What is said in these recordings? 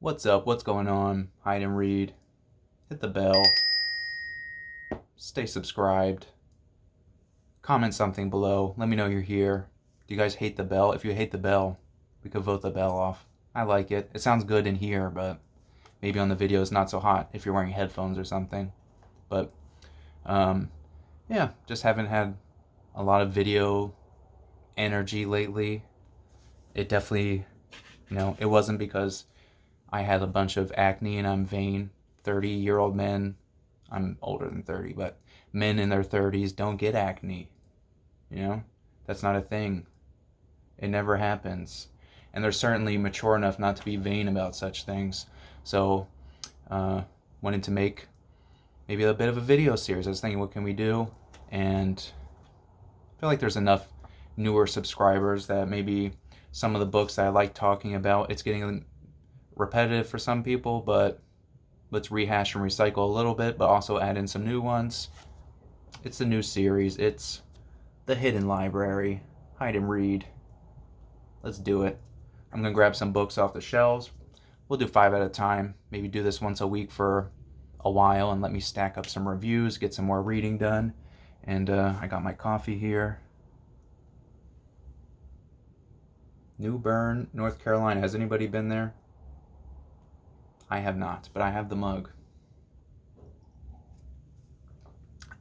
What's up? What's going on? Hide and read. Hit the bell. Stay subscribed. Comment something below. Let me know you're here. Do you guys hate the bell? If you hate the bell, we could vote the bell off. I like it. It sounds good in here, but maybe on the video it's not so hot if you're wearing headphones or something. But yeah, just haven't had a lot of video energy lately. It definitely, it wasn't because I had a bunch of acne and I'm vain. 30-year-old men, I'm older than 30, but men in their 30s don't get acne. That's not a thing. It never happens. And they're certainly mature enough not to be vain about such things. So, wanted to make maybe a bit of a video series. I was thinking, what can we do? And I feel like there's enough newer subscribers that maybe some of the books that I like talking about, it's getting repetitive for some people, but let's rehash and recycle a little bit, but also add in some new ones. It's a new series. It's the Hidden Library. Hide and read. Let's do it. I'm going to grab some books off the shelves. We'll do 5 at a time. Maybe do this once a week for a while and let me stack up some reviews, get some more reading done. And I got my coffee here. New Bern, North Carolina. Has anybody been there? I have not, but I have the mug.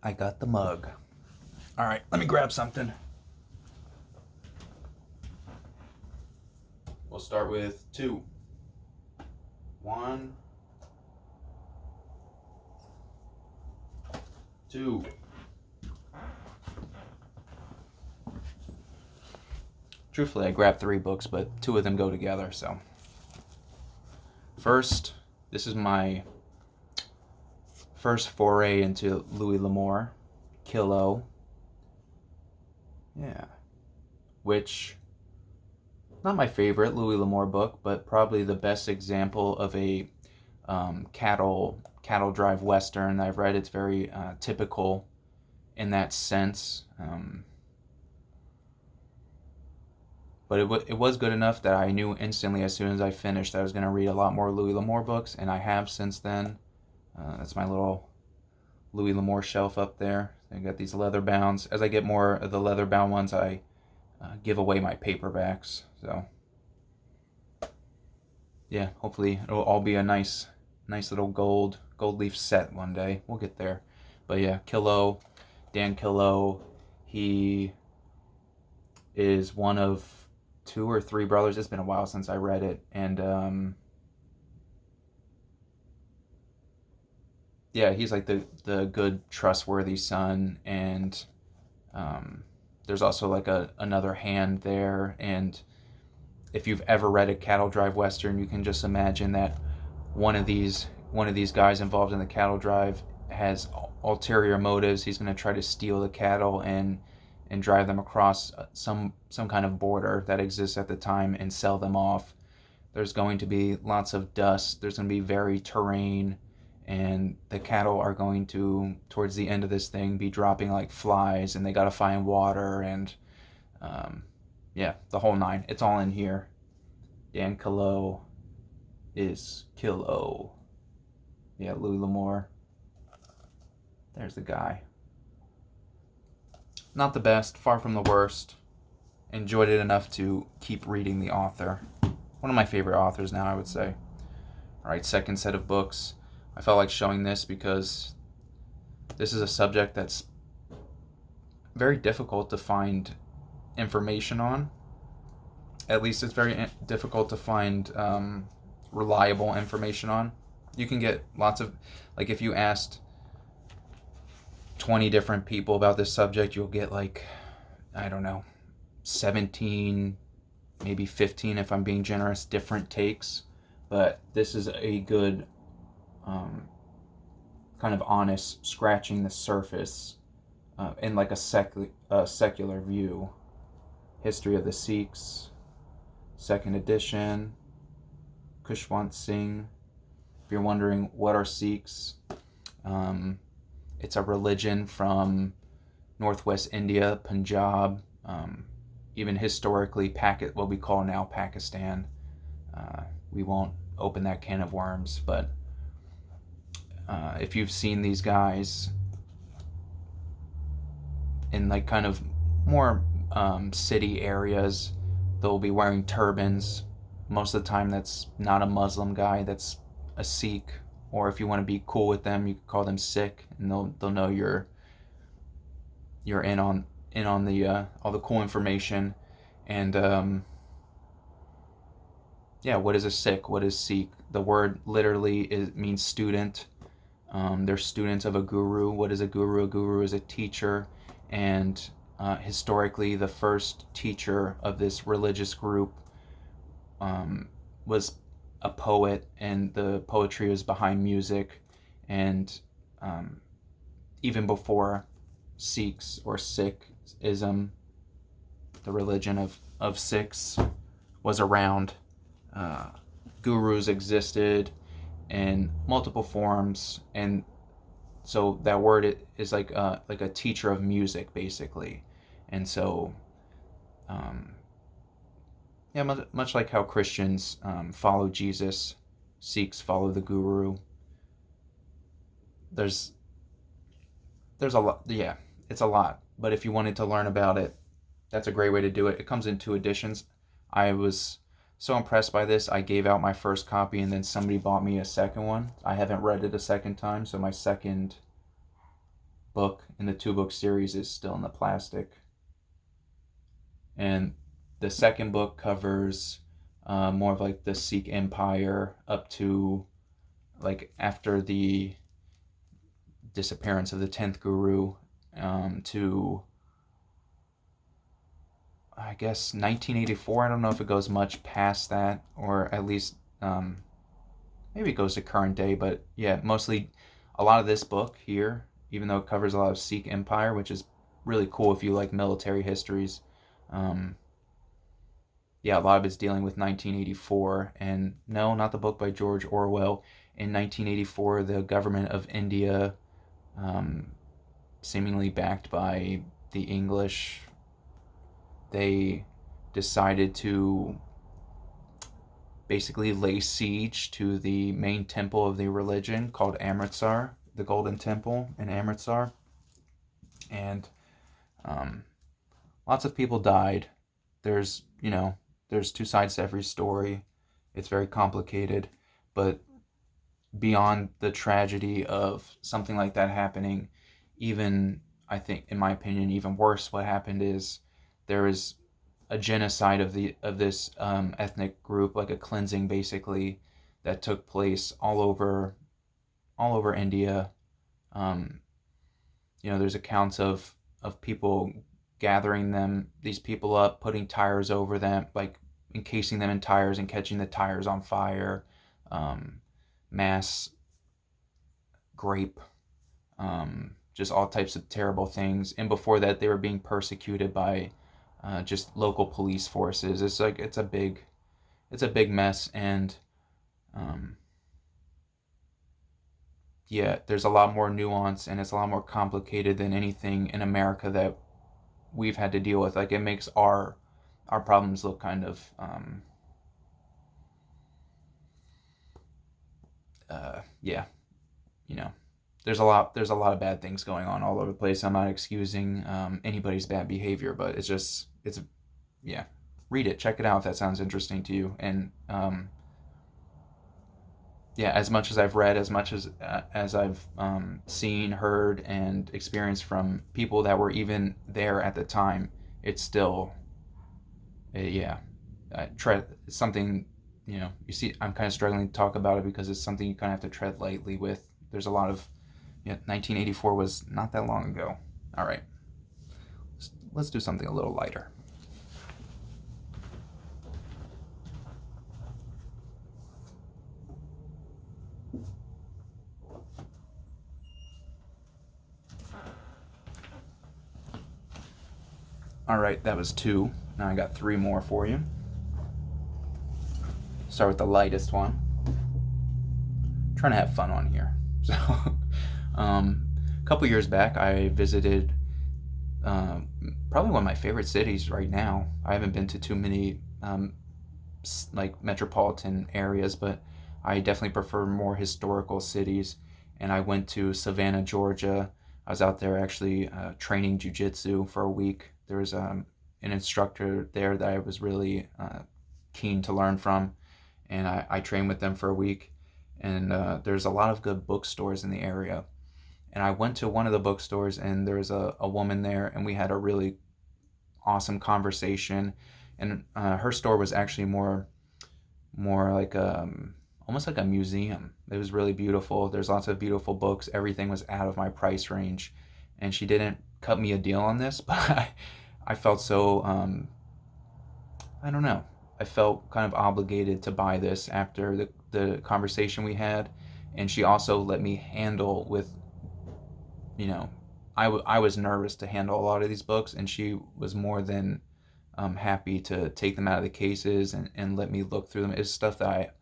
I got the mug. All right, let me grab something. We'll start with 2. 1, 2. Truthfully, I grabbed 3 books, but 2 of them go together, so. First, this is my first foray into Louis Lamour, Kilo. Yeah. Which, not my favorite Louis Lamour book, but probably the best example of a cattle drive Western I've read. It's very typical in that sense. But it was good enough that I knew instantly as soon as I finished that I was going to read a lot more Louis Lamour books, and I have since then. That's my little Louis Lamour shelf up there. I got these leather bounds. As I get more of the leather bound ones, I give away my paperbacks. So yeah, hopefully it'll all be a nice little gold leaf set one day. We'll get there. But yeah, Dan Kilo, he is one of 2 or 3 brothers. It's been a while since I read it, and yeah, he's like the good, trustworthy son, and there's also like another hand there. And if you've ever read a cattle drive Western, you can just imagine that one of these guys involved in the cattle drive has ulterior motives. He's going to try to steal the cattle and drive them across some kind of border that exists at the time and sell them off. There's going to be lots of dust. There's going to be varied terrain, and the cattle are going to, towards the end of this thing, be dropping like flies, and they got to find water, and yeah, the whole 9. It's all in here. Dan Kilo is Kilo. Yeah, Louis Lamour. There's the guy. Not the best, far from the worst. Enjoyed it enough to keep reading the author. One of my favorite authors now, I would say. All right, second set of books. I felt like showing this because this is a subject that's very difficult to find information on. At least it's very difficult to find reliable information on. You can get lots of, like if you asked 20 different people about this subject, you'll get like, I don't know, 17, maybe 15 if I'm being generous, different takes. But this is a good kind of honest scratching the surface in like a secular view. History of the Sikhs, 2nd edition, Kushwant Singh. If you're wondering what are Sikhs, it's a religion from northwest India, Punjab, even historically what we call now Pakistan. We won't open that can of worms. But if you've seen these guys in like kind of more city areas, they'll be wearing turbans. Most of the time that's not a Muslim guy, that's a Sikh. Or if you want to be cool with them, you can call them Sikh, and they'll know you're in on the all the cool information. And yeah, what is a Sikh? What is Sikh? The word literally means student. They're students of a guru. What is a guru? A guru is a teacher, and historically, the first teacher of this religious group was a poet, and the poetry was behind music. And even before Sikhs or Sikhism, the religion of Sikhs, was around, gurus existed in multiple forms. And so that word is like a teacher of music, basically. And so yeah, much like how Christians follow Jesus, Sikhs follow the guru. There's a lot. Yeah, it's a lot. But if you wanted to learn about it, that's a great way to do it. It comes in 2 editions. I was so impressed by this, I gave out my first copy, and then somebody bought me a second one. I haven't read it a second time, so my second book in the 2-book series is still in the plastic. And the second book covers more of like the Sikh Empire up to like after the disappearance of the 10th guru, to I guess 1984. I don't know if it goes much past that, or at least maybe it goes to current day. But yeah, mostly a lot of this book here, even though it covers a lot of Sikh Empire, which is really cool if you like military histories. Yeah, a lot of it's dealing with 1984. And no, not the book by George Orwell. In 1984, the government of India, seemingly backed by the English, they decided to basically lay siege to the main temple of the religion called Amritsar, the Golden Temple in Amritsar. And lots of people died. There's 2 sides to every story. It's very complicated. But beyond the tragedy of something like that happening, even, I think, in my opinion, even worse, what happened is there is a genocide of this ethnic group, like a cleansing basically, that took place all over India. There's accounts of people gathering these people up, putting tires over them, like encasing them in tires and catching the tires on fire, mass grape, just all types of terrible things. And before that, they were being persecuted by just local police forces. It's a big mess. And yeah, there's a lot more nuance, and it's a lot more complicated than anything in America that we've had to deal with. Like, it makes our problems look kind of yeah, there's a lot of bad things going on all over the place. I'm not excusing anybody's bad behavior, but yeah, read it, check it out if that sounds interesting to you. And yeah, as much as I've read, as much as I've seen, heard, and experienced from people that were even there at the time, it's still it's something, you see, I'm kind of struggling to talk about it because it's something you kind of have to tread lightly with. There's a lot of 1984 was not that long ago. All right, let's do something a little lighter. All right, that was 2. Now I got 3 more for you. Start with the lightest one. I'm trying to have fun on here. So, a couple years back, I visited probably one of my favorite cities right now. I haven't been to too many like metropolitan areas, but I definitely prefer more historical cities. And I went to Savannah, Georgia. I was out there actually training jujitsu for a week. There was an instructor there that I was really keen to learn from, and I trained with them for a week. And there's a lot of good bookstores in the area. And I went to one of the bookstores, and there was a woman there, and we had a really awesome conversation. And her store was actually more like almost like a museum. It was really beautiful. There's lots of beautiful books. Everything was out of my price range, and she didn't cut me a deal on this, but I felt so I don't know. I felt kind of obligated to buy this after the conversation we had, and she also let me handle with, you know, I was nervous to handle a lot of these books, and she was more than happy to take them out of the cases and let me look through them. It's stuff that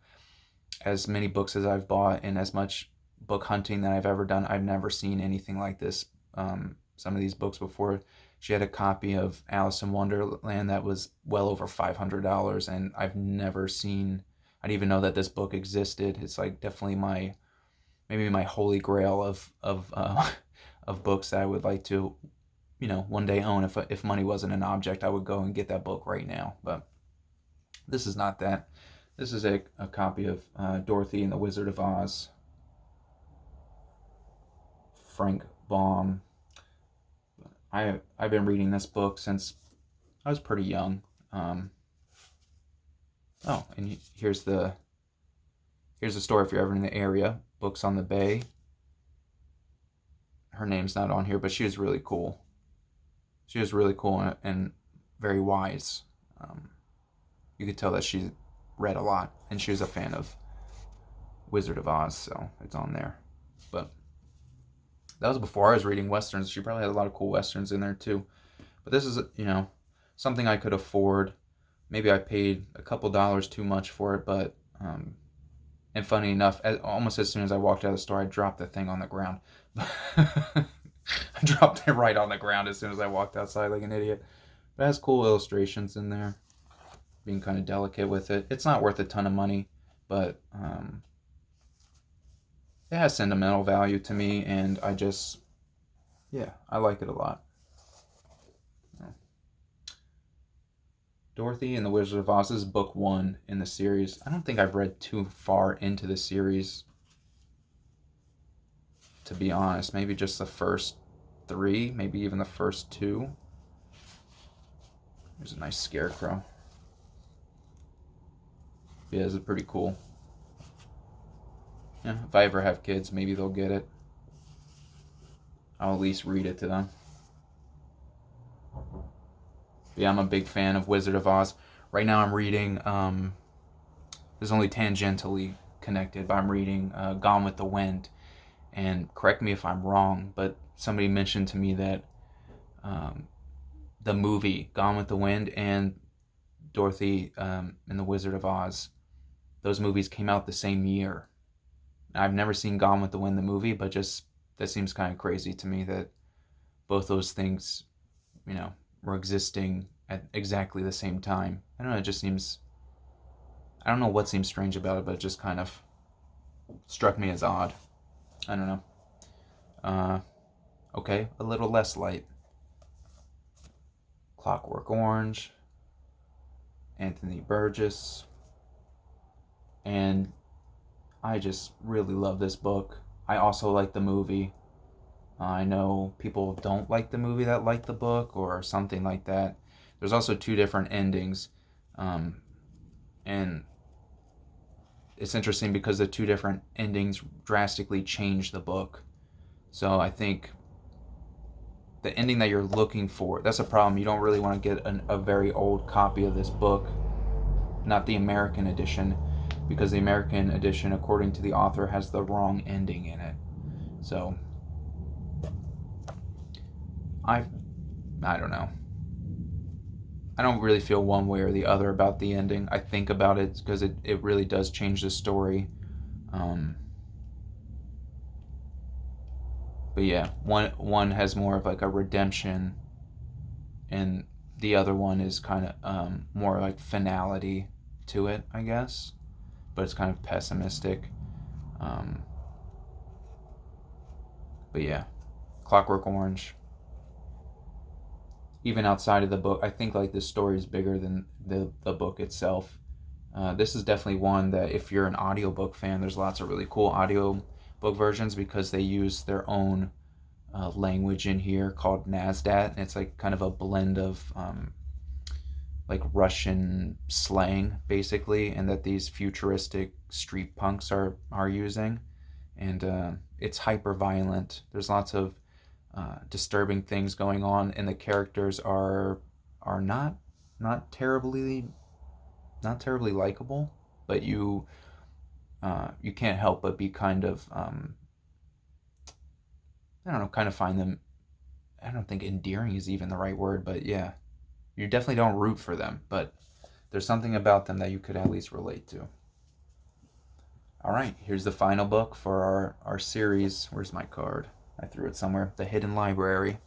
as many books as I've bought and as much book hunting that I've ever done, I've never seen anything like this. Some of these books before, she had a copy of Alice in Wonderland that was well over $500, and I've never seen, I didn't even know that this book existed. It's like definitely maybe my holy grail of books that I would like to, one day own. If money wasn't an object, I would go and get that book right now. But this is not that. This is a copy of Dorothy and the Wizard of Oz. Frank Baum. I've been reading this book since I was pretty young. And here's the store if you're ever in the area. Books on the Bay. Her name's not on here, but she was really cool. She was really cool and very wise. You could tell that she read a lot, and she was a fan of Wizard of Oz, so it's on there. But that was before I was reading Westerns. She probably had a lot of cool Westerns in there too. But this is, something I could afford. Maybe I paid a couple dollars too much for it, but, and funny enough, almost as soon as I walked out of the store, I dropped the thing on the ground. I dropped it right on the ground as soon as I walked outside like an idiot. But it has cool illustrations in there. Being kind of delicate with it. It's not worth a ton of money, but it has sentimental value to me, and I like it a lot. Dorothy and the Wizard of Oz is book 1 in the series. I don't think I've read too far into the series, to be honest. Maybe just the first 3, maybe even the first 2. There's a nice scarecrow. Yeah, this is pretty cool. Yeah, if I ever have kids, maybe they'll get it. I'll at least read it to them. Yeah, I'm a big fan of Wizard of Oz. Right now I'm reading, this is only tangentially connected, but I'm reading Gone with the Wind. And correct me if I'm wrong, but somebody mentioned to me that the movie Gone with the Wind and Dorothy and the Wizard of Oz, those movies came out the same year. I've never seen Gone with the Wind, the movie, but just that seems kind of crazy to me that both those things, were existing at exactly the same time. I don't know, it just seems, I don't know what seems strange about it, but it just kind of struck me as odd. I don't know. Okay, a little less light. Clockwork Orange, Anthony Burgess, and I just really love this book. I also like the movie. I know people don't like the movie that like the book or something like that. There's also 2 different endings, and it's interesting because the 2 different endings drastically change the book. So I think the ending that you're looking for, that's a problem. You don't really want to get a very old copy of this book, not the American edition, because the American edition, according to the author, has the wrong ending in it. So I don't know. I don't really feel one way or the other about the ending. I think about it because it really does change the story. But yeah, one has more of like a redemption, and the other one is kind of more like finality to it, I guess. but it's kind of pessimistic. But yeah, Clockwork Orange. Even outside of the book, I think like this story is bigger than the book itself. This is definitely one that if you're an audiobook fan, there's lots of really cool audiobook versions because they use their own language in here called Nazdat. And it's like kind of a blend of like Russian slang, basically, and that these futuristic street punks are using. And it's hyper violent. There's lots of disturbing things going on, and the characters are not terribly likable, but you can't help but be kind of I don't know, kind of find them. I don't think endearing is even the right word, but yeah, you definitely don't root for them, but there's something about them that you could at least relate to. All right, here's the final book for our series. Where's my card? I threw it somewhere. The Hidden Library.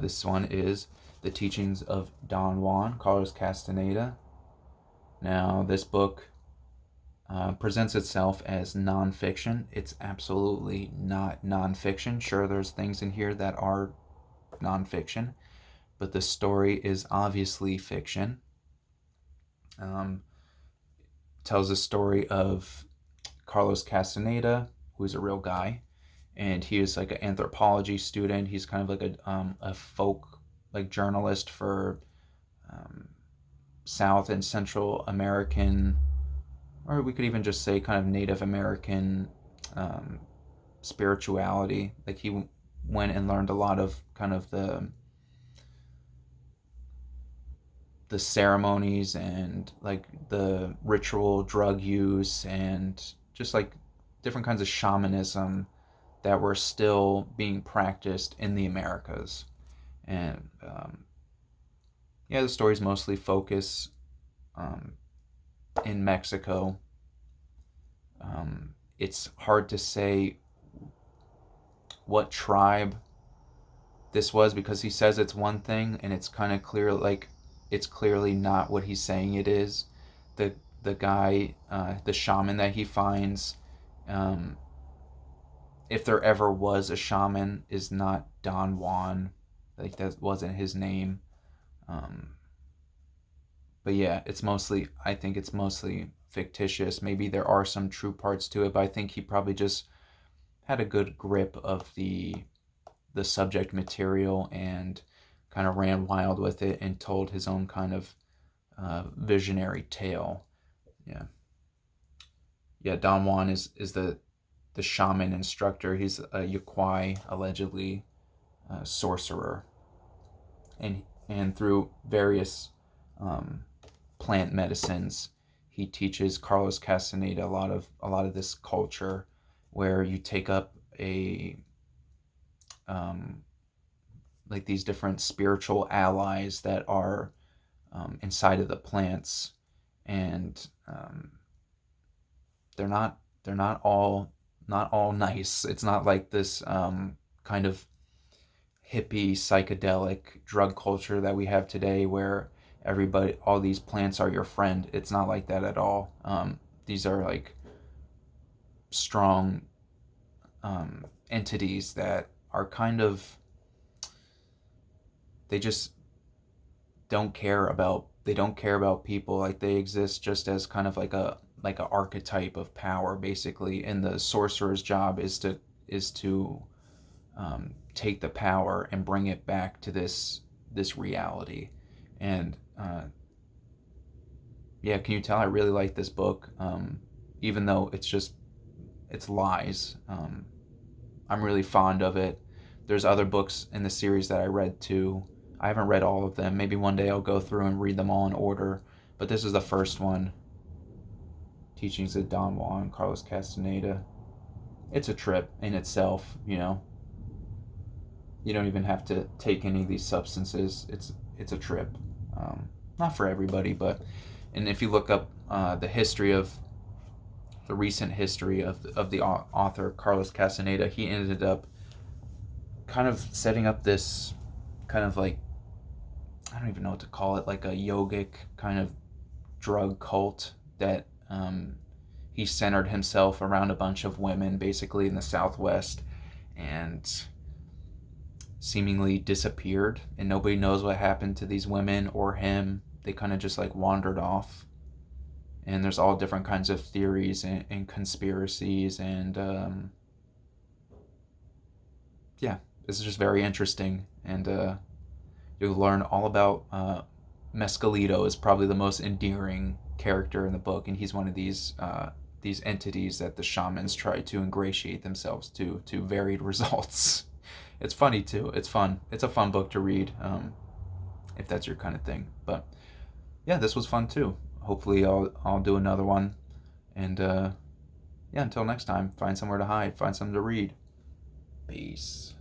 This one is The Teachings of Don Juan, Carlos Castaneda. Now, this book presents itself as nonfiction. It's absolutely not nonfiction. Sure, there's things in here that are nonfiction, but the story is obviously fiction. Tells a story of Carlos Castaneda, who's a real guy, and he is like an anthropology student. He's kind of like a folk like journalist for South and Central American, or we could even just say kind of Native American spirituality. Like he went and learned a lot of kind of the ceremonies and like the ritual drug use and just like different kinds of shamanism that were still being practiced in the Americas. And yeah, the stories mostly focus in Mexico. It's hard to say what tribe this was because he says it's one thing and it's kind of clear, like it's clearly not what he's saying it is. The guy, the shaman that he finds, if there ever was a shaman, is not Don Juan. Like that wasn't his name. But yeah, I think it's mostly fictitious. Maybe there are some true parts to it, but I think he probably just had a good grip of the subject material and kind of ran wild with it and told his own kind of visionary tale. Yeah. Don Juan is the shaman instructor. He's a Yaquai, allegedly sorcerer, and through various plant medicines, he teaches Carlos Castaneda a lot of this culture where you take up a like these different spiritual allies that are inside of the plants, and they're not all nice. It's not like this kind of hippie psychedelic drug culture that we have today where all these plants are your friend. It's not like that at all. These are like strong entities that are kind of, they just don't care about people. Like they exist just as kind of like a archetype of power, basically, and the sorcerer's job is to take the power and bring it back to this reality. And yeah, can you tell I really like this book, even though it's lies. I'm really fond of it. There's other books in the series that I read too. I haven't read all of them. Maybe one day I'll go through and read them all in order, but this is the first one. Teachings of Don Juan, Carlos Castaneda. It's a trip in itself, you know. You don't even have to take any of these substances. It's a trip. Not for everybody, but, and if you look up the recent history of the author Carlos Castaneda, he ended up kind of setting up this kind of like, I don't even know what to call it, like a yogic kind of drug cult that he centered himself around a bunch of women, basically in the Southwest, and seemingly disappeared, and nobody knows what happened to these women or him. They kind of just like wandered off. And there's all different kinds of theories and conspiracies, and yeah, this is just very interesting. And you'll learn all about Mescalito is probably the most endearing character in the book, and he's one of these entities that the shamans try to ingratiate themselves to varied results. It's funny too. It's fun. It's a fun book to read, if that's your kind of thing. But yeah, this was fun too. Hopefully, I'll do another one. And yeah, until next time, find somewhere to hide, find something to read. Peace.